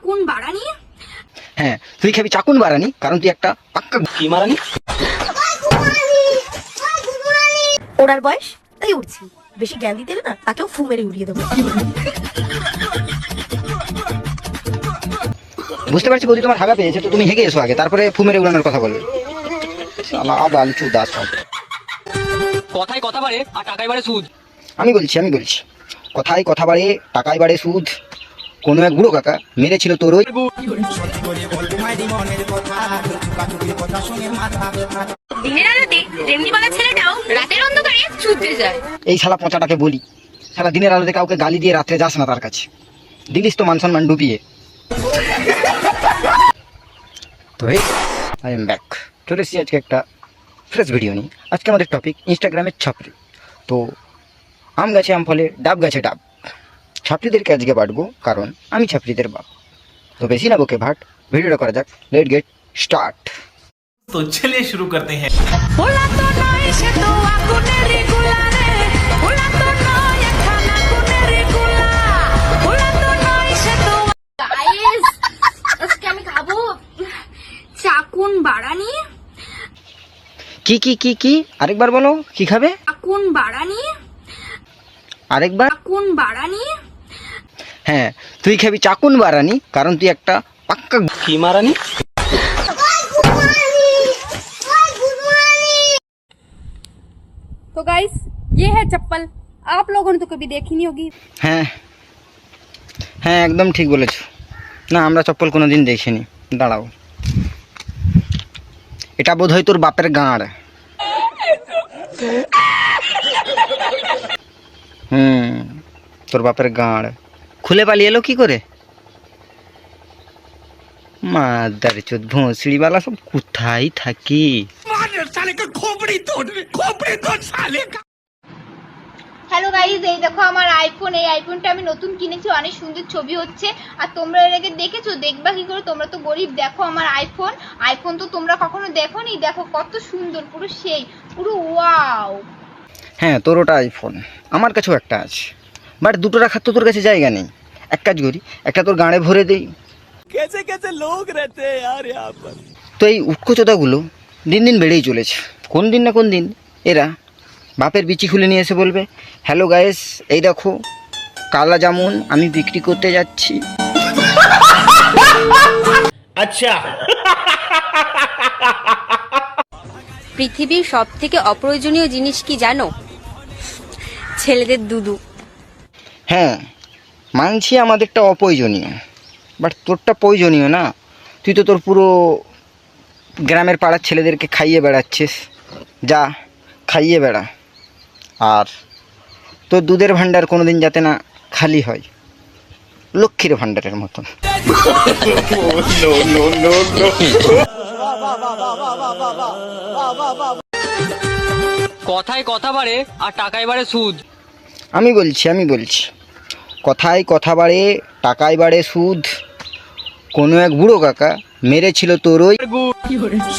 চাকুন বাড়ানি। হ্যাঁ, তুই খাবি চাকুন বাড়ানি, কারণ তুই একটা পাক্কা ঘি মারানি। ওড়ার বয়স তাই উঠছি, বেশি জ্ঞান দিতে না তাকেও ফু মেরে উড়িয়ে দেবো। বুঝতে পারছি বৌদি তোমার হাগা পেয়েছে, তো তুমি হেগে এসো আগে, তারপরে ফু মেরে উড়ানোর কথা বলবে। শালা বালচু দাস সব। কথায় কথা বাড়ে আর টাকায় বাড়ে সুদ। আমি বলছি কথায় কথা বাড়ে টাকায় বাড়ে সুদ। কোনো এক বুড়ো কাকা মেরেছিল তোর ওই। দিনের আলোতে রেমনিওয়ালা ছেলেটাও রাতের অন্ধকারে ছুটতে যায়। এই শালা পচাটাকে বলি, শালা দিনের আলোতে কাউকে গালি দিয়ে রাত্রে যাস না তার কাছে, দিলিস তো মান সম্মান ডুবিয়ে। তো আই এম ব্যাক, চলে এসেছি আজকে একটা ফ্রেশ ভিডিও নিয়ে। আজকে আমাদের টপিক ইনস্টাগ্রামের ছাপড়ি। তো আম গাছে আম ফলে, ডাব গাছে ডাব। ছাপড়িদেরকে আজকে বাটবো, কারণ আমি ছাপড়িদের বাপ। তো বেশি না বকে ভাট, ভিডিওটা করা যাক। Late get start. तो चलिए शुरू करते हैं। আজকে আমি খাবো চাকুন বাড়ানি। কি কি কি কি আরেকবার বলো, কি খাবে? চাকুন বাড়ানি। আরেকবার? চাকুন বাড়ানি। হ্যাঁ, তুই খাবি চাকুন বাড়ানি, কারণ তুই একটা পাক্কা ঘি মারানি। तो गाइस ये है चप्पल, आप लोगों ने तो कभी देखी नहीं होगी। হ্যাঁ হ্যাঁ, একদম ঠিক বলেছো। না, আমরা চপ্পল কোনোদিন দেখিনি। দাঁড়াও, এটা বোধ হয় তোর বাপের গাঁড়। তোর বাপের গাঁড় খুলে পালিয়ে এলো কি করে? মাদার চোদ ভোঁসড়িওয়ালা সব কোথায় থাকি? হ্যালো গাইজ, এই দেখো আমার আইফোন। এই আইফোনটা আমি নতুন কিনেছি, অনেক সুন্দর ছবি হচ্ছে। আর তোমরা এর আগে দেখেছো? দেখবা কি করে, তোমরা তো গরিব। দেখো আমার আইফোন তো তোমরা কখনো দেখোনি। দেখো কত সুন্দর, পুরো সেই, পুরো ওয়াও। হ্যাঁ, তোর ওটা আইফোন, আমার কাছেও একটা আছে, বাট দুটো রাখার তো তোর কাছে জায়গা নেই। এক কাজ করি, একটা তোর গাঁড়ে ভরে দেই। कैसे कैसे लोग रहते हैं यार यहाँ पर। তো এই উটকোচোদাগুলো দিন দিন বেড়েই চলেছে। কোন দিন না কোন দিন এরা বাপের বিচি খুলে নিয়ে এসে বলবে, হ্যালো গায়েস, এই দেখো কালা জামুন আমি বিক্রি করতে যাচ্ছি। अच्छा পৃথিবীর সব থেকে অপ্রয়োজনীয় জিনিস কি জানো? ছেলেদের দুধু। হ্যাঁ, মানছি আমাদেরটা অপ্রয়োজনীয়, বাট তোরটা প্রয়োজনীয় না। তুই তো তোর পুরো গ্রামের পাড়ার ছেলেদেরকে খাইয়ে বেড়াচ্ছিস। যা, খাইয়ে বেড়া। আর তোর দুধের ভাণ্ডার কোনো দিন যাতে না খালি হয়, লক্ষ্মীর ভাণ্ডারের মতন। কথায় কথা বাড়ে আর টাকায় বাড়ে সুদ। আমি বলছি কথায় কথা বাড়ে টাকায় বাড়ে সুদ। কোনো এক বুড়ো কাকা মেরেছিল তোর ওই।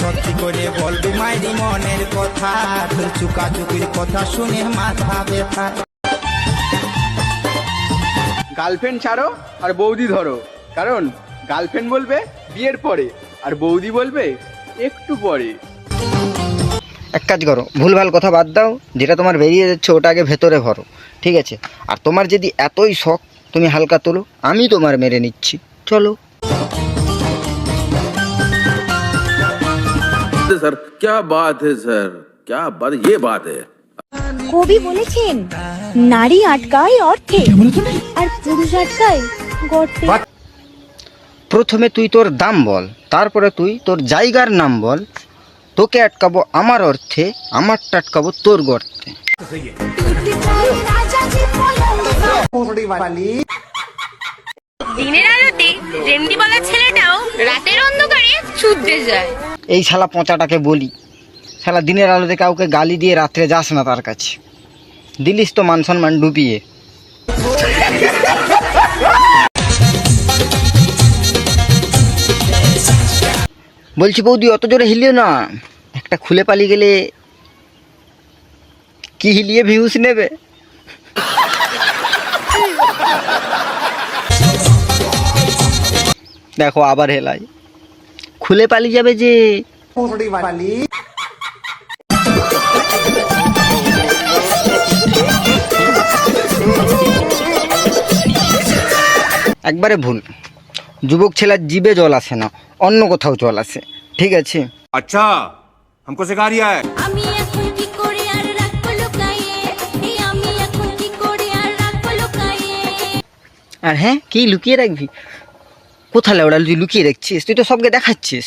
সত্যি করে বলবি মাইরি মনের কথা, তোর চুকাচুকির কথা শুনে মাথা ব্যথা। গার্লফ্রেন্ড ছাড়ো আর বৌদি ধরো, কারণ গার্লফ্রেন্ড বলবে বিয়ের পরে আর বৌদি বলবে একটু পরে। এক কাজ করো, ভুলভাল কথা বাদ দাও, যেটা তোমার বেরিয়ে যাচ্ছে ওটা আগে ভেতরে ভরো, ঠিক আছে? আর তোমার যদি এতই শখ, তুমি হালকা তোলো, আমি তোমার মেরে নিচ্ছি, চলো। सर क्या बात है सर, क्या बात, ये बात है। কবি বলেছেন, নারী আটকায় অর্থে আর পুরুষ আটকায় গর্তে। প্রথমে তুই তোর দাম বল, তারপরে তুই তোর জায়গার নাম বল। তোকে আটকাবো আমার অর্থে, আমারটা আটকাবো তোর গর্তে। দিনের আলোতে রেমনিওয়ালা ছেলেটাও রাতের অন্ধকারে ছুটতে যায়। এই শালা পচাটাকে বলি, শালা দিনের আলোতে কাউকে গালি দিয়ে রাত্রে যাস না তার কাছে, দিলিস তো মান সম্মান ডুবিয়ে। বলছি বৌদি, অত জোরে হিলিও না, একটা খুলে পালিয়ে গেলে কি হিলিয়ে ভিউস নেবে। দেখো আবার হেলাই, খুলে পালিয়ে যাবে যে। একবারে ভুল, যুবক ছেলের জিভে জল আসে না, অন্য কোথাও জল আসে, ঠিক আছে? अच्छा हमको सिखा रिया है। আমি এখন কি করে আর রাখবো লুকায়ে, এই আমি এখন কি করে আর রাখবো লুকায়ে। আর হ্যাঁ, কি লুকিয়ে রাখবি? কোথায় লেওড়া তুই লুকিয়ে রাখছিস? তুই তো সবকে দেখাচ্ছিস।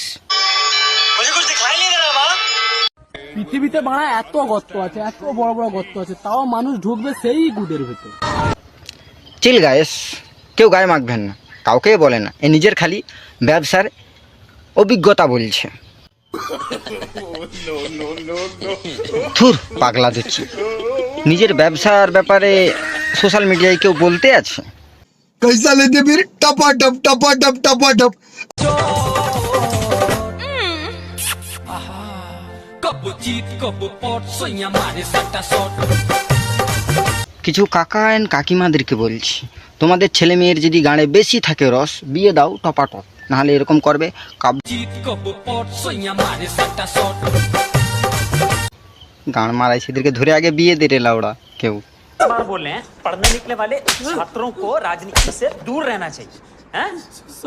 পৃথিবীতে বাড়া এত গর্ত আছে, এত বড় বড় গর্ত আছে, তাও মানুষ ঢুকবে সেই গুদের ভিতর। চিল গায়েস, কেউ গায়ে মাখবেন না, কাউকে বলে না, এ নিজের খালি ব্যবসার অভিজ্ঞতা বলছে। থুর পাগলা দিচ্ছি, নিজের ব্যবসার ব্যাপারে সোশ্যাল মিডিয়ায় কেউ বলতে আছে? कैसा लेते फिर टपाटप टपाटप टपाटप। কিছু কাকা অ্যান্ড কাকিমাদেরকে বলছি, তোমাদের ছেলে মেয়ের যদি গাঁড়ে বেশি থাকে রস, বিয়ে দাও টপাটপ, নাহলে এরকম করবে গান মারাই, সেদেরকে ধরে আগে বিয়ে দে রে লাউড়া কেউ। बार बोल रहे हैं, पढ़ने निकले वाले छात्रों को राजनीति से दूर रहना चाहिए, हैं?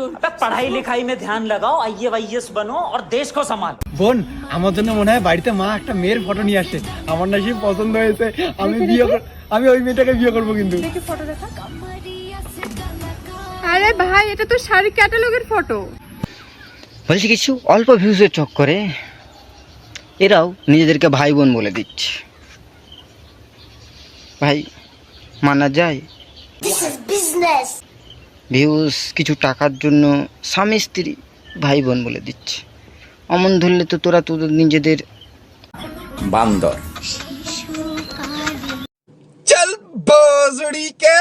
अबे पढ़ाई लिखाई में ध्यान लगाओ, आईएएस बनो और देश को संभालो। বোন, আমার জন্য মনে হয় বাড়িতে মা একটা মেয়ের ফটো নিয়ে আসছে, আমার নাকি পছন্দ হয়েছে, আমি ওই মেয়েটাকে বিয়ে করবো। কিন্তু আরে ভাই, এটা তো শাড়ি ক্যাটালগের ফটো। বলছি কিছু অল্প ভিউজের চক্করে এরাও নিজেদেরকে ভাই বোন বলে দিচ্ছে। ভাই মানা যায়? ভিউজ কিছু টাকার জন্য স্বামী স্ত্রী ভাই বোন বলে দিচ্ছে। অমন ধরলে তো তোরা তোদের নিজেদের बांदर। चल बोसड़ी के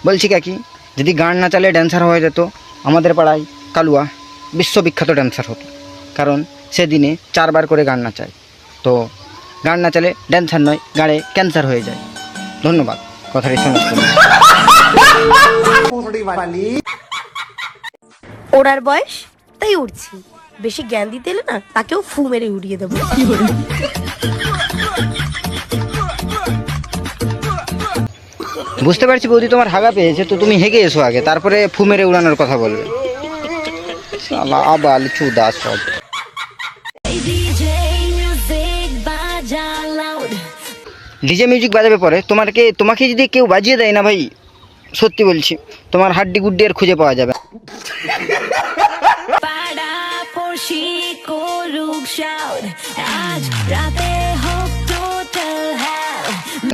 বলছি কাকি, যদি গান না চালে ড্যান্সার হয়ে যেত, আমাদের পাড়ায় কালুয়া বিশ্ববিখ্যাত ড্যান্সার হতো, কারণ সেদিনে 4 বার করে গান নাচায়। তো গান না চালে ড্যান্সার নয়, গানে ক্যান্সার হয়ে যায়। ধন্যবাদ কথাটি শোনার জন্য। ওড়ার বয়স তাই উড়ছি, বেশি জ্ঞান দিতে এলে না তাকেও ফু মেরে উড়িয়ে দেবো। বুঝতে পারছি বৌদি তোমার হাগা পেয়েছে, তো তুমি হেগে এসো আগে, তারপরে ফু মেরে উড়ানোর কথা বলবে। শালা আবাল চুদা সব। ডিজে মিউজিক বাজাবে পরে, তোমাকে যদি কেউ বাজিয়ে দেয় না ভাই, সত্যি বলছি তোমার হাড্ডি গুড্ডি আর খুঁজে পাওয়া যাবে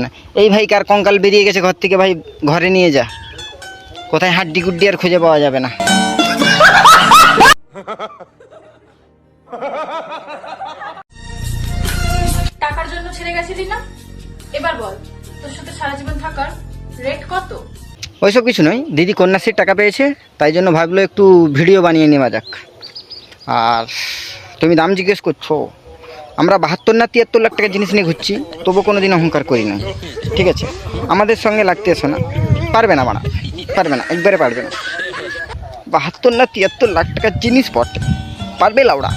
না। এই ভাই কার কঙ্কাল বেরিয়ে গেছে ঘর থেকে, ভাই ঘরে নিয়ে যা, কোথায় হাড্ডি গুড্ডি আর খুঁজে পাওয়া যাবে না। টাকার জন্য ছেড়ে গেছিলি না, এবার বল তোর সাথে সারা জীবন থাকার রেট কত? ওইসব কিছু নয়, দিদি কন্যাশ্রীর টাকা পেয়েছে, তাই জন্য ভাবলো একটু ভিডিও বানিয়ে নেওয়া যাক। আর তুমি দাম জিজ্ঞেস করছো, আমরা 72 না 73 লাখ টাকার জিনিস নিয়ে ঘুরছি, তবু কোনো দিন অহংকার করি না, ঠিক আছে? আমাদের সঙ্গে লাগতে এসো না, পারবে না মানা, পারবে না, একবারে পারবে না। 72 না 73 লাখ টাকার জিনিস পড়তে পারবে লাউড়া?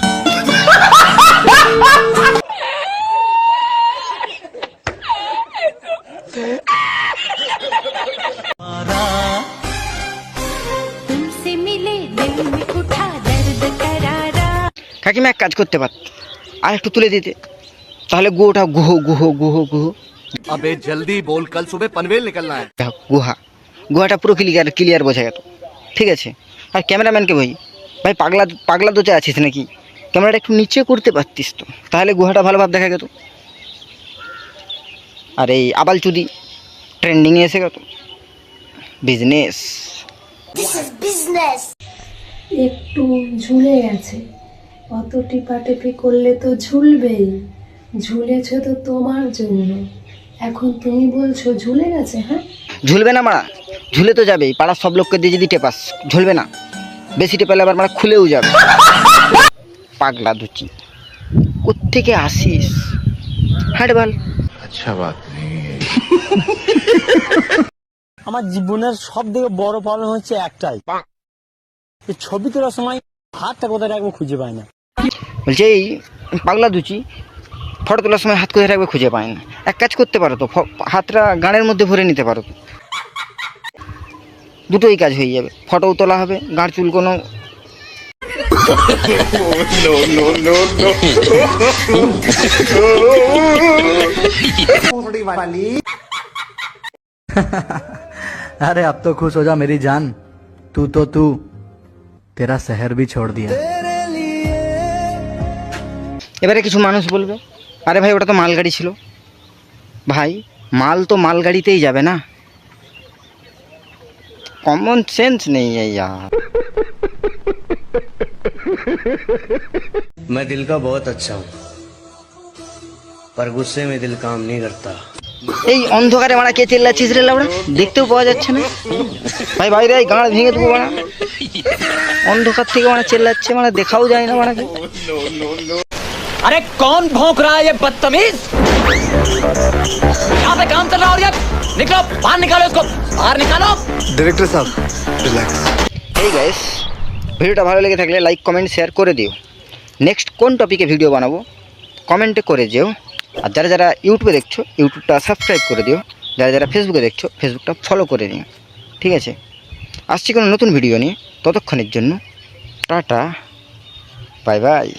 কাকিমা এক কাজ করতে পারত, আর একটু তুলে দিতে, তাহলে গুহটা গুহ গুহ গুহ গুহ। अबे जल्दी बोल, कल सुबह पनवेल निकलना है। গুহাটা পুরো ক্লিয়ার বোঝা গেল, ঠিক আছে? আর ক্যামেরাম্যানকে ভাই পাগলা দোচে আছিস নাকি? ক্যামেরাটা একটু নিচে করতে পারতিস তো, তাহলে গুহাটা ভালোভাবে দেখা যেত। আর এই আবাল চুদি ট্রেন্ডিংয়ে এসে গেল বিজনেস। একটু ঝুলে গেছে, অত টিপাটিপি করলে তো ঝুলবেই, ঝুলেছ তো তোমার জন্য, এখন তুমি বলছো ঝুলে গেছে? হ্যাঁ ঝুলবে না মারা, ঝুলে তো যাবেই, পাড়ার সব লোককে দিয়ে যদি টেপাস ঝুলবে না? বেশিটা পেলে আবার মানে খুলেও যাবে। পাগলা দুচি, কোত্থেকে আসিস? হাট বল। अच्छा बात नहीं আমার জীবনের সব থেকে বড় প্রবলেম হচ্ছে একটাই, এই ছবি তোলার সময় হাতটা কোথায় রাখবো খুঁজে পাই না। বলছে এই পাগলা দুচি ফটো তোলার সময় হাত কোথায় রাখবে খুঁজে পায় না। এক কাজ করতে পারো তো, হাতটা গানের মধ্যে ভরে নিতে পারো তো, দুটোই কাজ হয়ে যাবে, ফটোও তোলা হবে, গাঁড় চুল কোনো। अरे अब तो खुश हो जा मेरी जान, तू तो तू तेरा शहर भी छोड़ दिया। এবারে কিছু মানুষ বলবে, আরে ভাই ওটা তো মালগাড়ি ছিল। ভাই মাল তো মালগাড়িতেই যাবে না, कॉमन सेंस नहीं है यार। मैं दिल का बहुत अच्छा हूँ, पर गुस्से में दिल काम नहीं करता। এই অন্ধকারে মারা কে চেল্লাচ্ছিস রে লাউড়া, দেখতেও পাওয়া যাচ্ছে না। ভাই বাইরে এই গাঁড় ভেঙে দেবো মারা, অন্ধকার থেকে মারা চেল্লাচ্ছে, মারা দেখাও যায় না মারাকে। अरे कौन भौंक रहा है ये बदतमीज? यहाँ पे काम चल रहा है और ये निकलो बाहर, निकालो इसको बाहर निकालो। डायरेक्टर साहब रिलैक्स। এই গাইস, ভিডিওটা ভালো লেগে থাকলে লাইক কমেন্ট শেয়ার করে দিও। নেক্সট কোন টপিকে ভিডিও বানাবো কমেন্টে করে যেও। আর যারা যারা ইউটিউবে দেখছো ইউটিউবটা সাবস্ক্রাইব করে দিও, যারা যারা ফেসবুকে দেখছো ফেসবুকটা ফলো করে নিও। ঠিক আছে, আসছি কোনো নতুন ভিডিও নিয়ে, ততক্ষণের জন্য টাটা, বাই বাই।